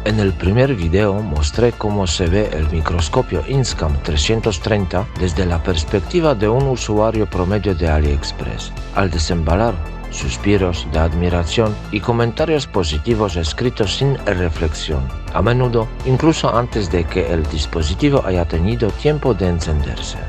En el primer video mostré cómo se ve el microscopio Inscam 330 desde la perspectiva de un usuario promedio de AliExpress. Al desembalar, suspiros de admiración y comentarios positivos escritos sin reflexión, a menudo incluso antes de que el dispositivo haya tenido tiempo de encenderse.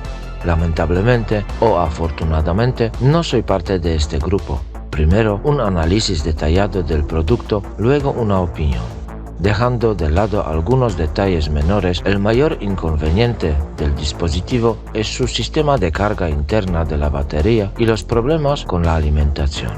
Lamentablemente o afortunadamente no soy parte de este grupo. Primero un análisis detallado del producto, luego una opinión. Dejando de lado algunos detalles menores, el mayor inconveniente del dispositivo es su sistema de carga interna de la batería y los problemas con la alimentación.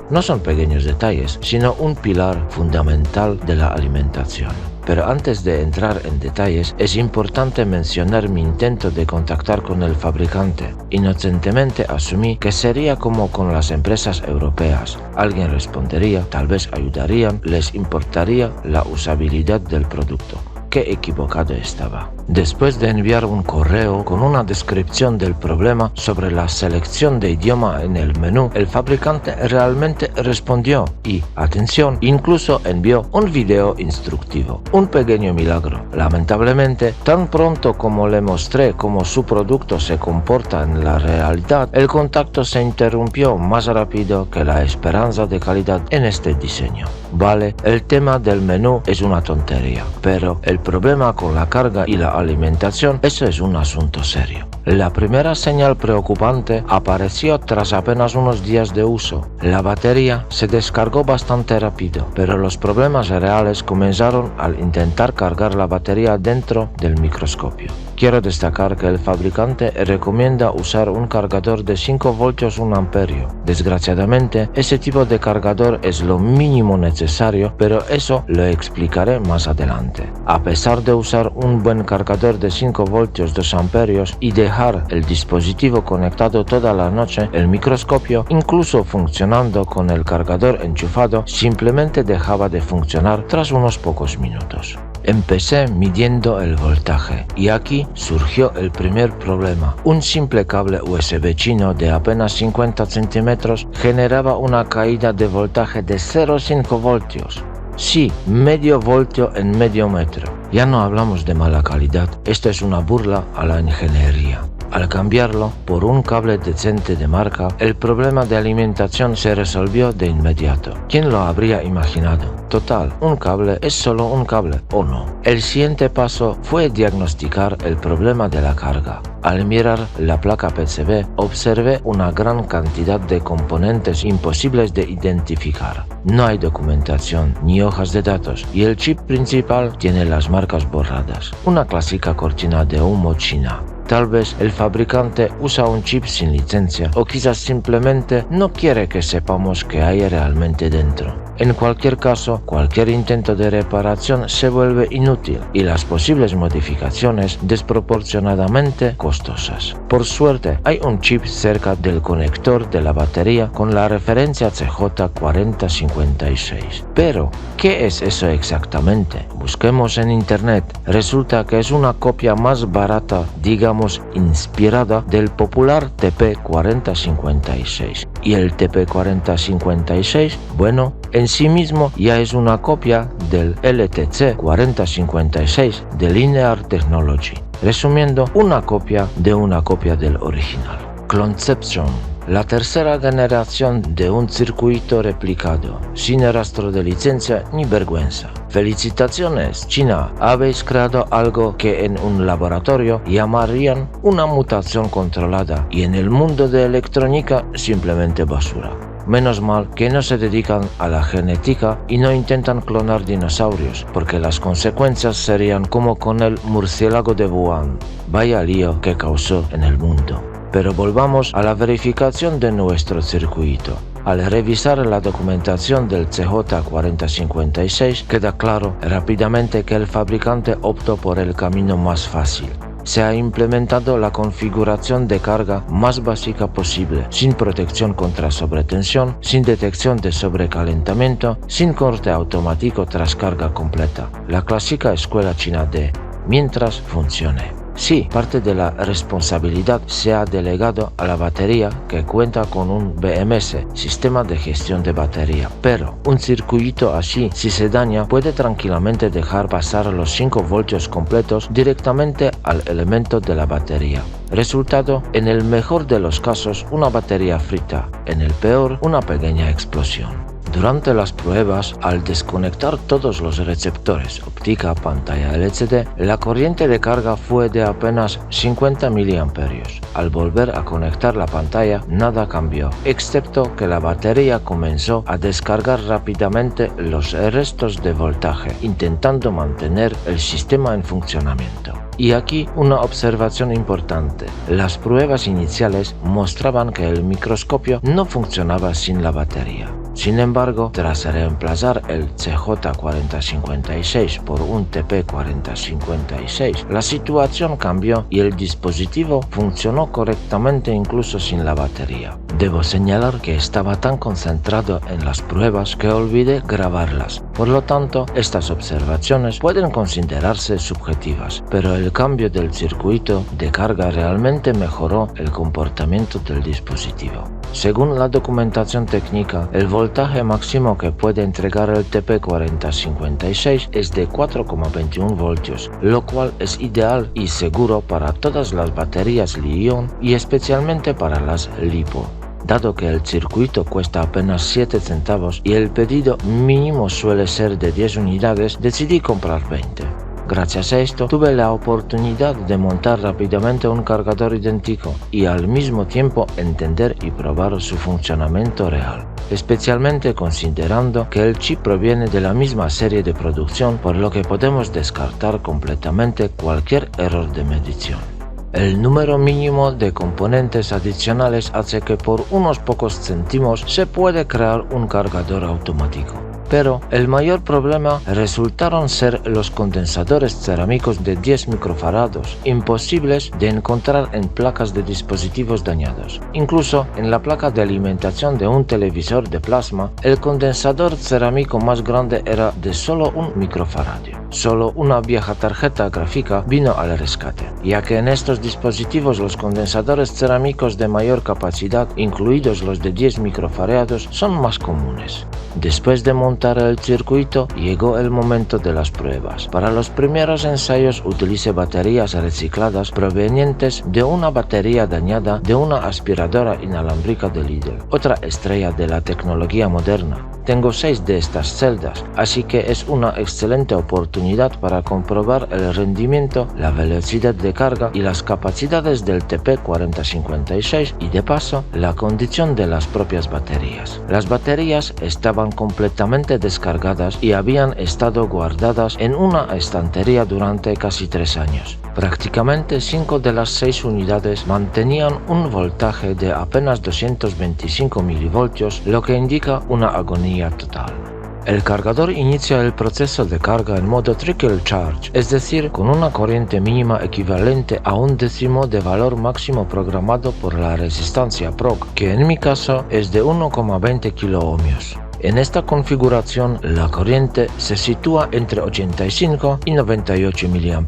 No son pequeños detalles, sino un pilar fundamental de la alimentación. Pero antes de entrar en detalles, es importante mencionar mi intento de contactar con el fabricante. Inocentemente asumí que sería como con las empresas europeas. Alguien respondería, tal vez ayudarían, les importaría la usabilidad del producto. Qué equivocado estaba. Después de enviar un correo con una descripción del problema sobre la selección de idioma en el menú, el fabricante realmente respondió y, atención, incluso envió un video instructivo. Un pequeño milagro. Lamentablemente, tan pronto como le mostré cómo su producto se comporta en la realidad, el contacto se interrumpió más rápido que la esperanza de calidad en este diseño. Vale, el tema del menú es una tontería, pero el problema con la carga y la alimentación, eso es un asunto serio. La primera señal preocupante apareció tras apenas unos días de uso. La batería se descargó bastante rápido, pero los problemas reales comenzaron al intentar cargar la batería dentro del microscopio. Quiero destacar que el fabricante recomienda usar un cargador de 5 voltios 1 amperio. Desgraciadamente, ese tipo de cargador es lo mínimo necesario, pero eso lo explicaré más adelante. A pesar de usar un buen cargador de 5 voltios 2 amperios y dejar el dispositivo conectado toda la noche, el microscopio, incluso funcionando con el cargador enchufado, simplemente dejaba de funcionar tras unos pocos minutos. Empecé midiendo el voltaje y aquí surgió el primer problema. Un simple cable USB chino de apenas 50 centímetros generaba una caída de voltaje de 0,5 voltios. Sí, medio voltio en medio metro. Ya no hablamos de mala calidad, esto es una burla a la ingeniería. Al cambiarlo por un cable decente de marca, el problema de alimentación se resolvió de inmediato. ¿Quién lo habría imaginado? Total, un cable es solo un cable, ¿o no? El siguiente paso fue diagnosticar el problema de la carga. Al mirar la placa PCB, observé una gran cantidad de componentes imposibles de identificar. No hay documentación ni hojas de datos y el chip principal tiene las marcas borradas. Una clásica cortina de humo china. Tal vez el fabricante usa un chip sin licencia o quizás simplemente no quiere que sepamos qué hay realmente dentro. En cualquier caso, cualquier intento de reparación se vuelve inútil y las posibles modificaciones desproporcionadamente costosas. Por suerte, hay un chip cerca del conector de la batería con la referencia CJ4056. Pero, ¿qué es eso exactamente? Busquemos en internet. Resulta que es una copia más barata, digamos inspirada del popular TP4056. Y el TP4056, bueno, en sí mismo ya es una copia del LTC 4056 de Linear Technology. Resumiendo, una copia del original. Cloneception. La tercera generación de un circuito replicado, sin rastro de licencia ni vergüenza. Felicitaciones, China, habéis creado algo que en un laboratorio llamarían una mutación controlada y en el mundo de electrónica simplemente basura. Menos mal que no se dedican a la genética y no intentan clonar dinosaurios, porque las consecuencias serían como con el murciélago de Wuhan. Vaya lío que causó en el mundo. Pero volvamos a la verificación de nuestro circuito. Al revisar la documentación del CJ4056 queda claro rápidamente que el fabricante optó por el camino más fácil. Se ha implementado la configuración de carga más básica posible, sin protección contra sobretensión, sin detección de sobrecalentamiento, sin corte automático tras carga completa. La clásica escuela china de mientras funcione. Sí, parte de la responsabilidad se ha delegado a la batería, que cuenta con un BMS, sistema de gestión de batería, pero un circuito así, si se daña, puede tranquilamente dejar pasar los 5 voltios completos directamente al elemento de la batería. Resultado, en el mejor de los casos, una batería frita, en el peor, una pequeña explosión. Durante las pruebas, al desconectar todos los receptores, óptica, pantalla LCD, la corriente de carga fue de apenas 50 mA. Al volver a conectar la pantalla, nada cambió, excepto que la batería comenzó a descargar rápidamente los restos de voltaje, intentando mantener el sistema en funcionamiento. Y aquí una observación importante. Las pruebas iniciales mostraban que el microscopio no funcionaba sin la batería. Sin embargo, tras reemplazar el CJ4056 por un TP4056, la situación cambió y el dispositivo funcionó correctamente incluso sin la batería. Debo señalar que estaba tan concentrado en las pruebas que olvidé grabarlas. Por lo tanto, estas observaciones pueden considerarse subjetivas, pero el cambio del circuito de carga realmente mejoró el comportamiento del dispositivo. Según la documentación técnica, el voltaje máximo que puede entregar el TP4056 es de 4,21 voltios, lo cual es ideal y seguro para todas las baterías Li-ion y especialmente para las LiPo. Dado que el circuito cuesta apenas 7 centavos y el pedido mínimo suele ser de 10 unidades, decidí comprar 20. Gracias a esto, tuve la oportunidad de montar rápidamente un cargador idéntico y al mismo tiempo entender y probar su funcionamiento real, especialmente considerando que el chip proviene de la misma serie de producción, por lo que podemos descartar completamente cualquier error de medición. El número mínimo de componentes adicionales hace que por unos pocos céntimos se puede crear un cargador automático. Pero el mayor problema resultaron ser los condensadores cerámicos de 10 microfarados, imposibles de encontrar en placas de dispositivos dañados. Incluso en la placa de alimentación de un televisor de plasma, el condensador cerámico más grande era de solo 1 microfarad. Solo una vieja tarjeta gráfica vino al rescate, ya que en estos dispositivos los condensadores cerámicos de mayor capacidad, incluidos los de 10 microfarados, son más comunes. Después de montar el circuito, llegó el momento de las pruebas. Para los primeros ensayos utilicé baterías recicladas provenientes de una batería dañada de una aspiradora inalámbrica de Lidl, otra estrella de la tecnología moderna. Tengo 6 de estas celdas, así que es una excelente oportunidad para comprobar el rendimiento, la velocidad de carga y las capacidades del TP4056 y de paso la condición de las propias baterías. Las baterías estaban completamente descargadas y habían estado guardadas en una estantería durante casi 3 años. Prácticamente 5 de las 6 unidades mantenían un voltaje de apenas 225 milivoltios, lo que indica una agonía total. El cargador inicia el proceso de carga en modo trickle charge, es decir, con una corriente mínima equivalente a 1/10 de valor máximo programado por la resistencia PROC, que en mi caso es de 1,20 kiloohmios. En esta configuración, la corriente se sitúa entre 85 y 98 mA,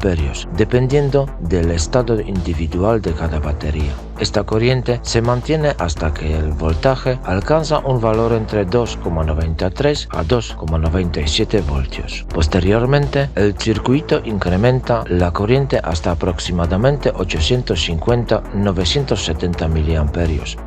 dependiendo del estado individual de cada batería. Esta corriente se mantiene hasta que el voltaje alcanza un valor entre 2,93 a 2,97 voltios. Posteriormente, el circuito incrementa la corriente hasta aproximadamente 850-970 mA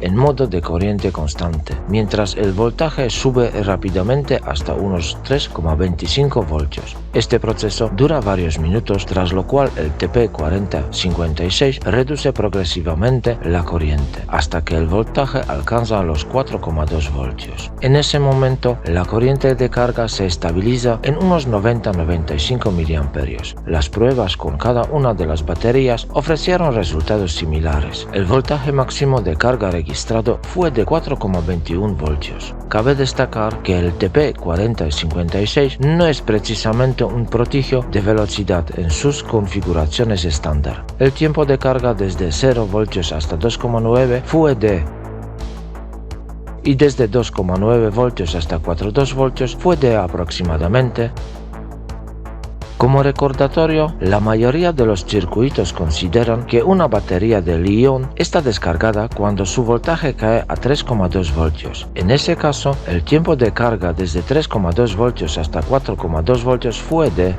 en modo de corriente constante, mientras el voltaje sube rápidamente hasta unos 3,25 voltios. Este proceso dura varios minutos, tras lo cual el TP4056 reduce progresivamente la corriente hasta que el voltaje alcanza los 4,2 voltios. En ese momento, la corriente de carga se estabiliza en unos 90-95 mA. Las pruebas con cada una de las baterías ofrecieron resultados similares. El voltaje máximo de carga registrado fue de 4,21 voltios. Cabe destacar que el TP4056 no es precisamente un prodigio de velocidad en sus configuraciones estándar. El tiempo de carga desde 0 voltios hasta 2,9 fue y desde 2,9 voltios hasta 4,2 voltios fue de aproximadamente Como recordatorio, la mayoría de los circuitos consideran que una batería de Li-ion está descargada cuando su voltaje cae a 3,2 voltios. En ese caso, el tiempo de carga desde 3,2 voltios hasta 4,2 voltios fue de...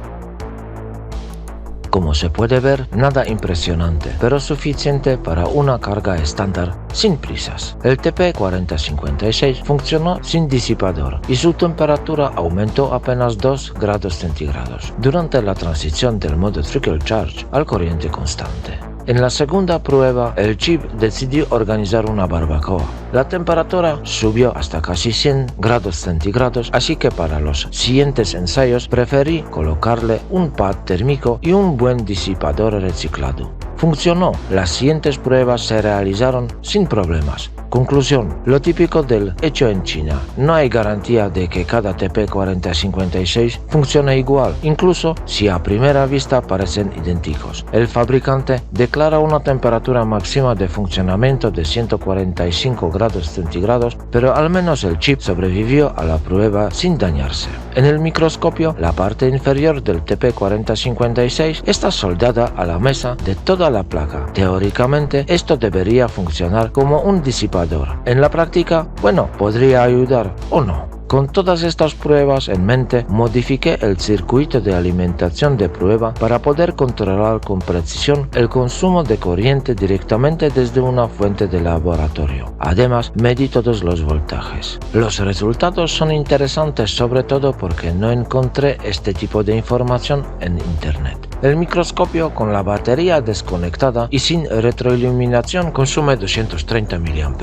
Como se puede ver, nada impresionante, pero suficiente para una carga estándar sin prisas. El TP4056 funcionó sin disipador y su temperatura aumentó apenas 2 grados centígrados durante la transición del modo Trickle Charge al corriente constante. En la segunda prueba, el chip decidió organizar una barbacoa. La temperatura subió hasta casi 100 grados centígrados, así que para los siguientes ensayos preferí colocarle un pad térmico y un buen disipador reciclado. Funcionó. Las siguientes pruebas se realizaron sin problemas. Conclusión: lo típico del hecho en China. No hay garantía de que cada TP4056 funcione igual, incluso si a primera vista parecen idénticos. El fabricante declara una temperatura máxima de funcionamiento de 145 grados centígrados, pero al menos el chip sobrevivió a la prueba sin dañarse. En el microscopio, la parte inferior del TP4056 está soldada a la mesa de toda la placa. Teóricamente, esto debería funcionar como un disipador. En la práctica, bueno, podría ayudar o no. Con todas estas pruebas en mente, modifiqué el circuito de alimentación de prueba para poder controlar con precisión el consumo de corriente directamente desde una fuente de laboratorio. Además, medí todos los voltajes. Los resultados son interesantes sobre todo porque no encontré este tipo de información en Internet. El microscopio con la batería desconectada y sin retroiluminación consume 230 mA.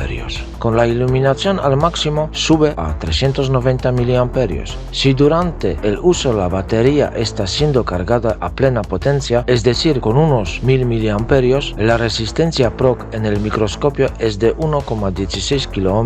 Con la iluminación al máximo sube a 390 mA. Si durante el uso la batería está siendo cargada a plena potencia, es decir, con unos 1000 mA, la resistencia PROC en el microscopio es de 1,16 kΩ.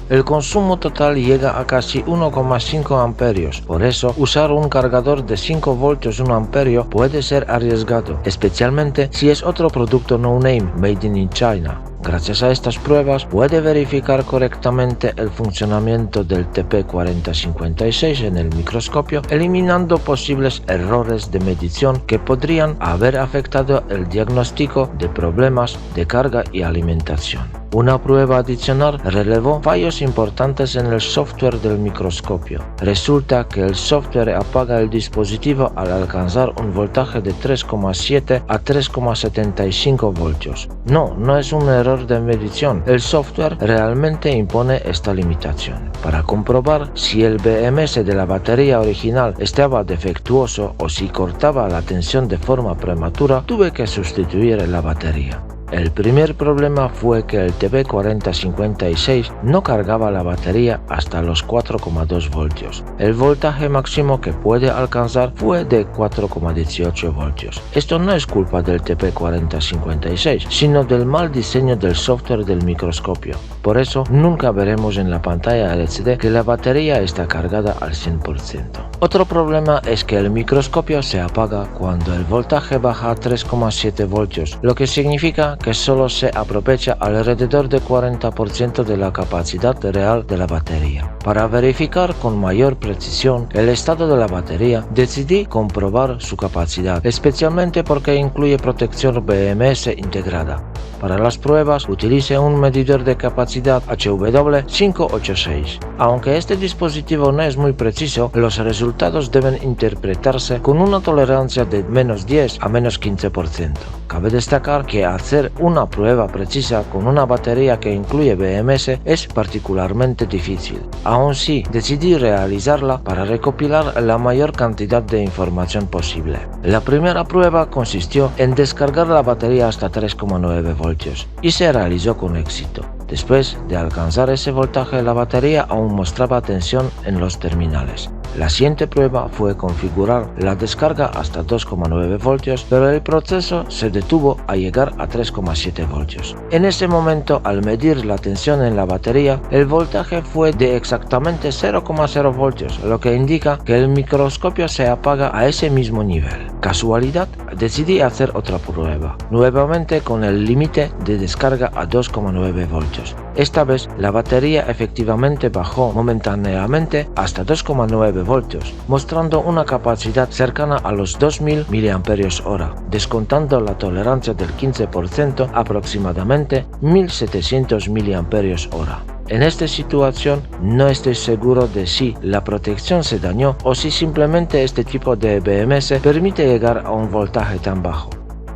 El consumo total llega a casi 1,5 amperios. Por eso, usar un cargador de 5 voltios 1 amperio puede ser arriesgado, especialmente si es otro producto no-name made in China. Gracias a estas pruebas puede verificar correctamente el funcionamiento del TP4056 en el microscopio, eliminando posibles errores de medición que podrían haber afectado el diagnóstico de problemas de carga y alimentación. Una prueba adicional reveló fallos importantes en el software del microscopio. Resulta que el software apaga el dispositivo al alcanzar un voltaje de 3,7 a 3,75 voltios. No es un error de medición. El software realmente impone esta limitación. Para comprobar si el BMS de la batería original estaba defectuoso o si cortaba la tensión de forma prematura, tuve que sustituir la batería. El primer problema fue que el TP4056 no cargaba la batería hasta los 4,2 voltios. El voltaje máximo que puede alcanzar fue de 4,18 voltios. Esto no es culpa del TP4056, sino del mal diseño del software del microscopio. Por eso, nunca veremos en la pantalla LCD que la batería está cargada al 100%. Otro problema es que el microscopio se apaga cuando el voltaje baja a 3,7 voltios, lo que significa que solo se aprovecha alrededor de 40% de la capacidad real de la batería. Para verificar con mayor precisión el estado de la batería, decidí comprobar su capacidad, especialmente porque incluye protección BMS integrada. Para las pruebas utilicé un medidor de capacidad HW586. Aunque este dispositivo no es muy preciso, los resultados deben interpretarse con una tolerancia de -10 a -15%. Cabe destacar que hacer una prueba precisa con una batería que incluye BMS es particularmente difícil. Aún así, decidí realizarla para recopilar la mayor cantidad de información posible. La primera prueba consistió en descargar la batería hasta 3,9 voltios y se realizó con éxito. Después de alcanzar ese voltaje, la batería aún mostraba tensión en los terminales. La siguiente prueba fue configurar la descarga hasta 2,9 voltios, pero el proceso se detuvo a llegar a 3,7 voltios. En ese momento, al medir la tensión en la batería, el voltaje fue de exactamente 0,0 voltios, lo que indica que el microscopio se apaga a ese mismo nivel. casualidad, decidí hacer otra prueba, nuevamente con el límite de descarga a 2,9 voltios. Esta vez la batería efectivamente bajó momentáneamente hasta 2,9 voltios, mostrando una capacidad cercana a los 2000 mAh, descontando la tolerancia del 15%, aproximadamente 1700 mAh. En esta situación no estoy seguro de si la protección se dañó o si simplemente este tipo de BMS permite llegar a un voltaje tan bajo.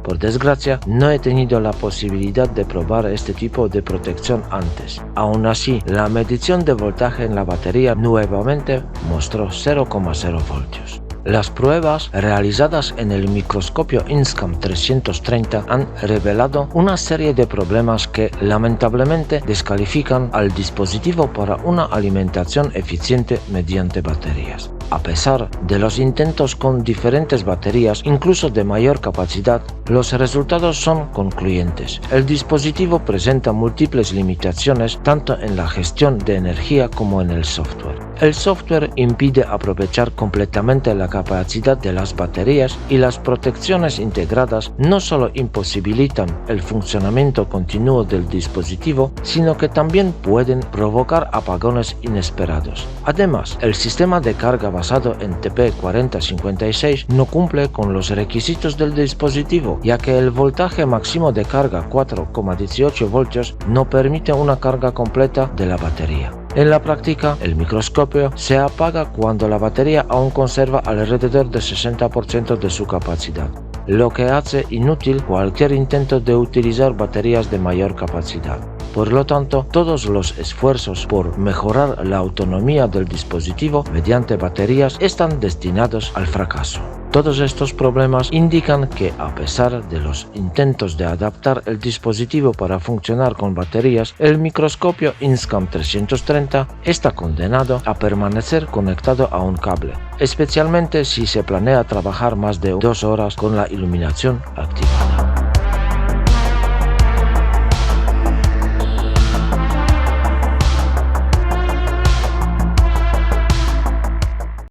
Por desgracia, no he tenido la posibilidad de probar este tipo de protección antes. Aún así, la medición de voltaje en la batería nuevamente mostró 0,0 voltios. Las pruebas realizadas en el microscopio Inscam 330 han revelado una serie de problemas que lamentablemente descalifican al dispositivo para una alimentación eficiente mediante baterías. A pesar de los intentos con diferentes baterías, incluso de mayor capacidad, los resultados son concluyentes. El dispositivo presenta múltiples limitaciones tanto en la gestión de energía como en el software. El software impide aprovechar completamente la capacidad de las baterías y las protecciones integradas no solo imposibilitan el funcionamiento continuo del dispositivo, sino que también pueden provocar apagones inesperados. Además, el sistema de carga basado en TP4056 no cumple con los requisitos del dispositivo, ya que el voltaje máximo de carga 4,18 voltios no permite una carga completa de la batería. En la práctica, el microscopio se apaga cuando la batería aún conserva alrededor del 60% de su capacidad, lo que hace inútil cualquier intento de utilizar baterías de mayor capacidad. Por lo tanto, todos los esfuerzos por mejorar la autonomía del dispositivo mediante baterías están destinados al fracaso. Todos estos problemas indican que, a pesar de los intentos de adaptar el dispositivo para funcionar con baterías, el microscopio Inscam 330 está condenado a permanecer conectado a un cable, especialmente si se planea trabajar más de 2 horas con la iluminación activa.